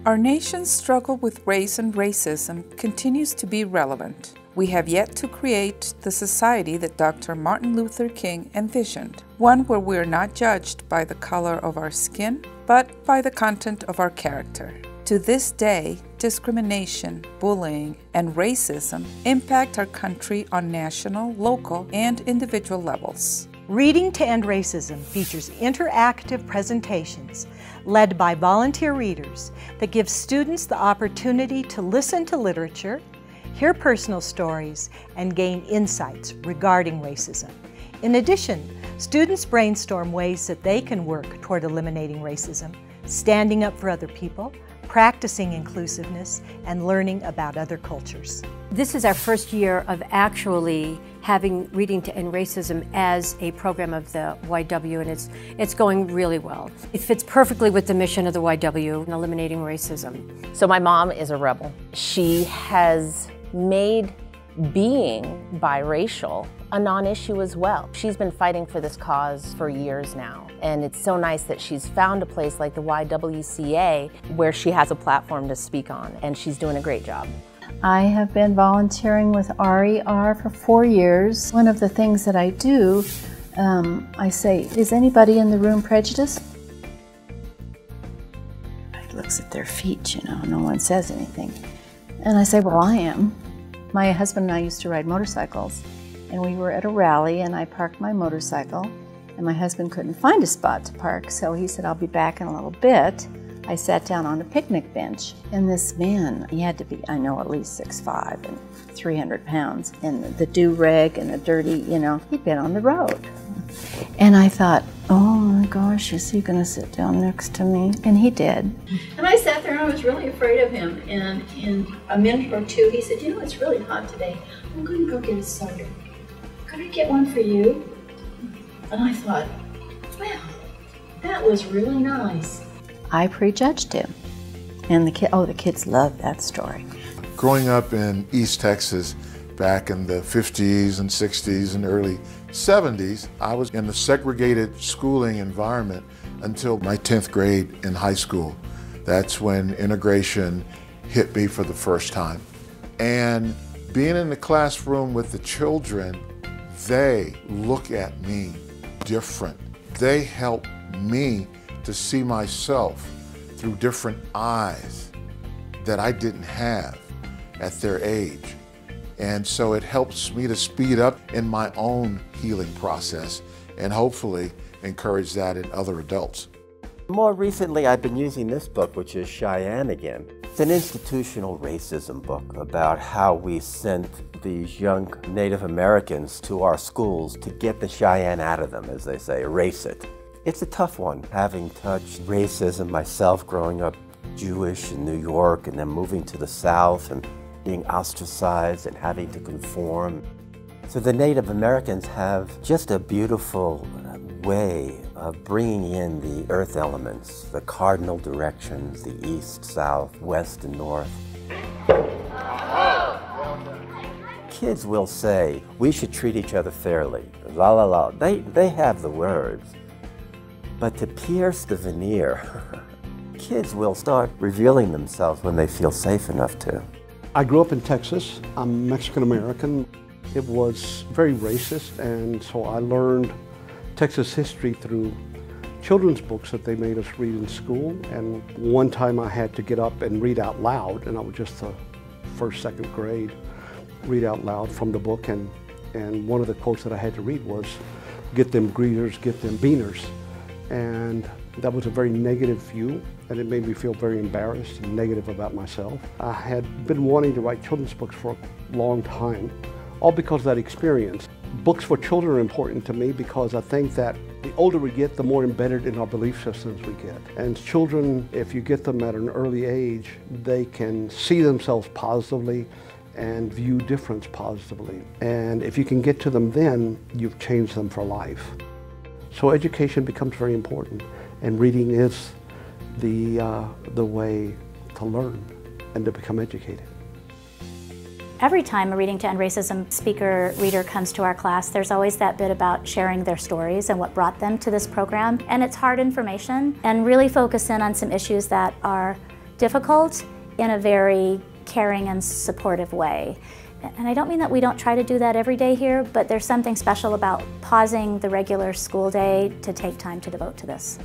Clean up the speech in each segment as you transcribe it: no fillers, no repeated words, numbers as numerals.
Our nation's struggle with race and racism continues to be relevant. We have yet to create the society that Dr. Martin Luther King envisioned, one where we are not judged by the color of our skin, but by the content of our character. To this day, discrimination, bullying, and racism impact our country on national, local, and individual levels. Reading to End Racism features interactive presentations led by volunteer readers that give students the opportunity to listen to literature, hear personal stories, and gain insights regarding racism. In addition, students brainstorm ways that they can work toward eliminating racism, standing up for other people, practicing inclusiveness, and learning about other cultures. This is our first year of actually having Reading to End Racism as a program of the YW, and it's going really well. It fits perfectly with the mission of the YW in eliminating racism. So my mom is a rebel. She has made being biracial a non-issue as well. She's been fighting for this cause for years now, and it's so nice that she's found a place like the YWCA where she has a platform to speak on, and she's doing a great job. I have been volunteering with RER for 4 years. One of the things that I do, I say, is anybody in the room prejudiced? Everybody looks at their feet, you know, no one says anything. And I say, well, I am. My husband and I used to ride motorcycles, and we were at a rally, and I parked my motorcycle, and my husband couldn't find a spot to park, so he said, I'll be back in a little bit. I sat down on a picnic bench, and this man, he had to be, I know, at least 6'5" and 300 pounds, and the do-rag and the dirty, you know, he'd been on the road. And I thought, oh my gosh, is he gonna sit down next to me? And he did. And I sat there and I was really afraid of him, and in a minute or two, he said, you know, it's really hot today. I'm gonna go get a soda. Could I get one for you? And I thought, well, that was really nice. I prejudged him. And the kids loved that story. Growing up in East Texas back in the 50s and 60s and early 70s, I was in a segregated schooling environment until my 10th grade in high school. That's when integration hit me for the first time. And being in the classroom with the children, they look at me different. They help me to see myself through different eyes that I didn't have at their age. And so it helps me to speed up in my own healing process and hopefully encourage that in other adults. More recently, I've been using this book, which is Cheyenne Again. It's an institutional racism book about how we sent these young Native Americans to our schools to get the Cheyenne out of them, as they say, erase it. It's a tough one, having touched racism myself growing up Jewish in New York and then moving to the South and being ostracized and having to conform. So the Native Americans have just a beautiful way of bringing in the earth elements, the cardinal directions, the east, south, west, and north. Kids will say, we should treat each other fairly, la la la. They have the words. But to pierce the veneer, kids will start revealing themselves when they feel safe enough to. I grew up in Texas. I'm Mexican-American. It was very racist, and so I learned Texas history through children's books that they made us read in school. And one time I had to get up and read out loud, and I was just the first, second grade, read out loud from the book. And one of the quotes that I had to read was, get them greeters, get them beaners. And that was a very negative view, and it made me feel very embarrassed and negative about myself. I had been wanting to write children's books for a long time, all because of that experience. Books for children are important to me because I think that the older we get, the more embedded in our belief systems we get. And children, if you get them at an early age, they can see themselves positively and view difference positively. And if you can get to them then, you've changed them for life. So education becomes very important, and reading is the way to learn and to become educated. Every time a Reading to End Racism speaker reader comes to our class, there's always that bit about sharing their stories and what brought them to this program. And it's hard information, and really focus in on some issues that are difficult in a very caring and supportive way. And I don't mean that we don't try to do that every day here, but there's something special about pausing the regular school day to take time to devote to this.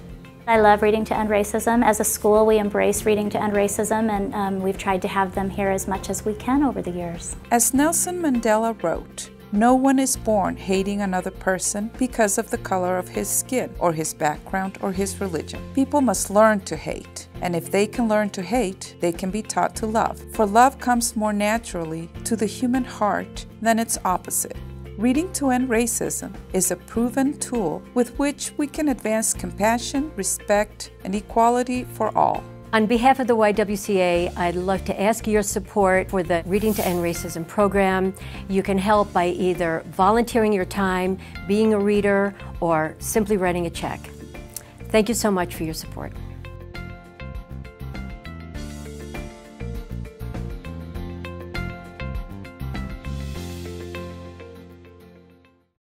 I love Reading to End Racism. As a school, we embrace Reading to End Racism, and we've tried to have them here as much as we can over the years. As Nelson Mandela wrote, "No one is born hating another person because of the color of his skin, or his background, or his religion. People must learn to hate. And if they can learn to hate, they can be taught to love. For love comes more naturally to the human heart than its opposite." Reading to End Racism is a proven tool with which we can advance compassion, respect, and equality for all. On behalf of the YWCA, I'd love to ask your support for the Reading to End Racism program. You can help by either volunteering your time, being a reader, or simply writing a check. Thank you so much for your support.